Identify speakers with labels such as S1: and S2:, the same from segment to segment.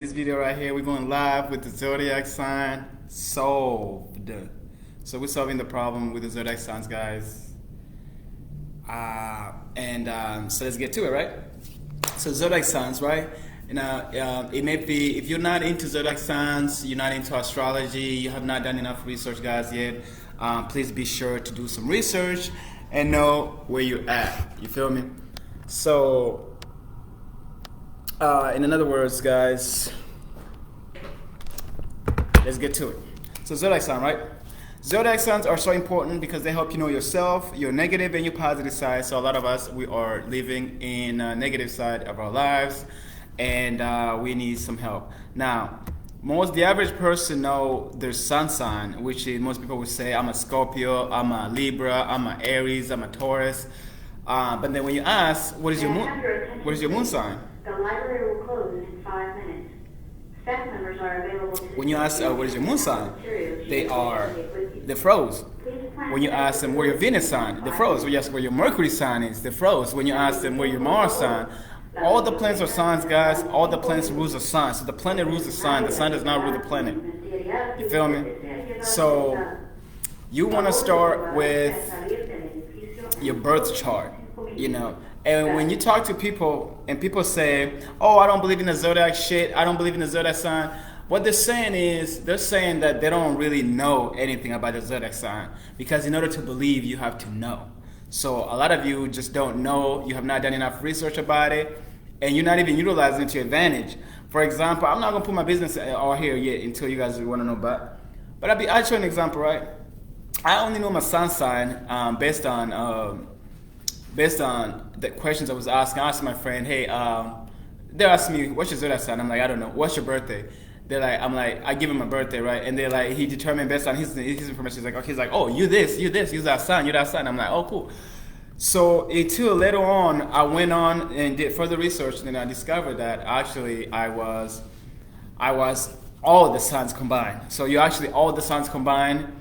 S1: This video right here, we're going live with the Zodiac sign solved. So we're solving the problem with the Zodiac signs, guys. So let's get to it, right? So Zodiac signs, right? It may be, if you're not into Zodiac signs, you're not into astrology, you have not done enough research, guys, yet, please be sure to do some research and know where you're at. You feel me? So, in other words, guys, let's get to it. So Zodiac sign, right? Zodiac signs are so important because they help you know yourself, your negative and your positive side. So a lot of us, we are living in a negative side of our lives, and we need some help. Now, the average person know their sun sign, which is, most people would say, I'm a Scorpio, I'm a Libra, I'm a Aries, I'm a Taurus. But then when you ask, what is your moon sign?
S2: The library will close in 5 minutes. Staff members are available to...
S1: When you ask what is your moon sign, they froze. When you ask them where your Venus sign, they froze. When you ask where your Mercury sign is, they froze. When you ask them where your Mars sign, all the planets are signs, guys. All the planets rules a sign. So the planet rules the sign does not rule the planet. You feel me? So you want to start with your birth chart, you know. And when you talk to people and people say, oh, I don't believe in the Zodiac shit, I don't believe in the Zodiac sign, what they're saying is, they're saying that they don't really know anything about the Zodiac sign. Because in order to believe, you have to know. So a lot of you just don't know, you have not done enough research about it, and you're not even utilizing it to your advantage. For example, I'm not going to put my business all here yet until you guys want to know about it. But I'll show you an example, right? I only know my sun sign based on the questions I was asking. I asked my friend, hey, they asked me, what's your Zodiac sign? I'm like, I don't know. What's your birthday? I'm like, I give him a birthday, right? And they're like, he determined based on his information. He's like, oh, you this, you're that sign, you're that sign. I'm like, oh, cool. So until later on, I went on and did further research, and I discovered that actually I was all the signs combined. So you're actually all the signs combined,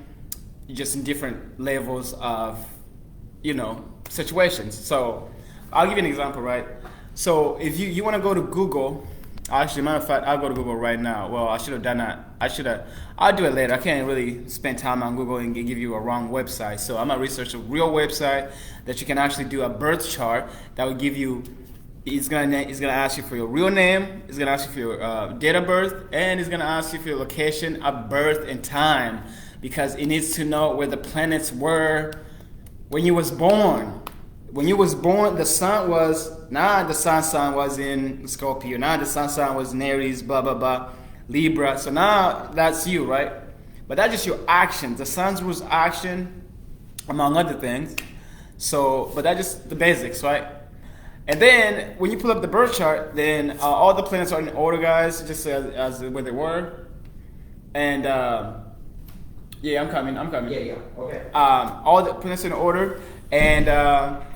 S1: just in different levels of, situations. So I'll give you an example, right? So if you want to go to Google, actually, matter of fact, I'll go to Google right now. Well, I should have done that. I'll do it later. I can't really spend time on Google and give you a wrong website. So I'm gonna research a real website that you can actually do a birth chart that will give you. It's gonna ask you for your real name. It's gonna ask you for your date of birth, and it's gonna ask you for your location of birth and time, because it needs to know where the planets were when you was born. When you was born, the sun sign was in Scorpio. Now the sun sign was in Aries, blah, blah, blah, Libra. So now that's you, right? But that's just your actions. The sun's rules action, among other things. So, but that's just the basics, right? And then when you pull up the birth chart, then all the planets are in order, guys, just as where they were. And yeah, I'm coming.
S3: Yeah, okay.
S1: All the planets in order. And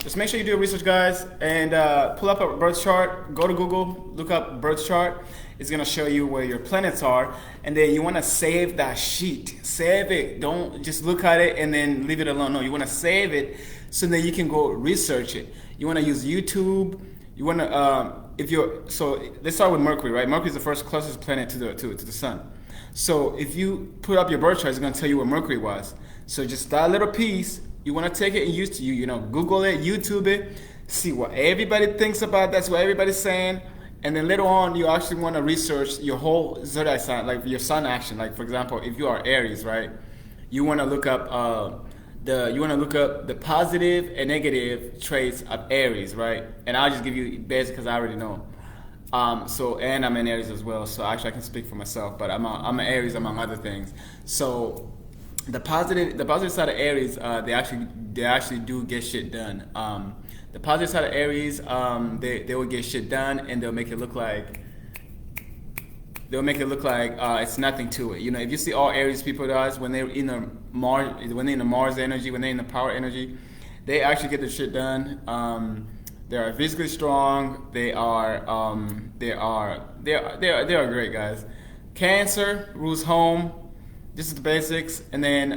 S1: just make sure you do your research, guys, and pull up a birth chart. Go to Google, look up birth chart. It's gonna show you where your planets are, and then you wanna save that sheet. Save it. Don't just look at it and then leave it alone. No, you wanna save it so that you can go research it. You wanna use YouTube. You wanna so let's start with Mercury, right? Mercury is the first closest planet to the sun. So if you put up your birth chart, it's gonna tell you where Mercury was. So just that little piece. You want to take it and use to Google it, YouTube it, see what everybody thinks about. That's what everybody's saying. And then later on, you actually want to research your whole zodiac sign, like your sun action. Like, for example, if you are Aries, right? You want to look up the positive and negative traits of Aries, right? And I'll just give you basic because I already know. And I'm an Aries as well, so actually I can speak for myself. But I'm an Aries among other things. So the positive side of Aries, they actually do get shit done. The positive side of Aries, they will get shit done, and they'll make it look like it's nothing to it. If you see all Aries people, guys, when they're in the Mars energy, when they're in the power energy, they actually get their shit done. They are physically strong. They are great, guys. Cancer rules home. This is the basics, and then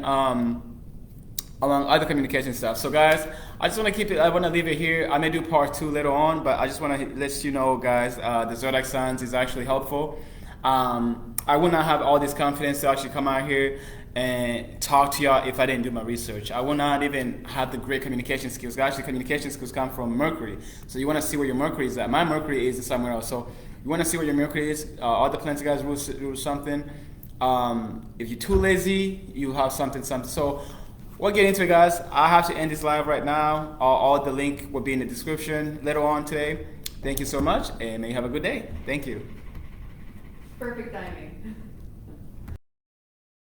S1: along other communication stuff. So guys, I just want to leave it here. I may do part 2 later on, but I just want to let you know, guys, the Zodiac signs is actually helpful. I would not have all this confidence to actually come out here and talk to y'all if I didn't do my research. I will not even have the great communication skills. Actually, communication skills come from Mercury. So you want to see where your Mercury is at. My Mercury is somewhere else. So you want to see where your Mercury is. All the planets, guys, rule something. If you're too lazy, you have something. So we'll get into it, guys. I have to end this live right now. All the link will be in the description later on today. Thank you so much, and may you have a good day. Thank you.
S3: Perfect timing.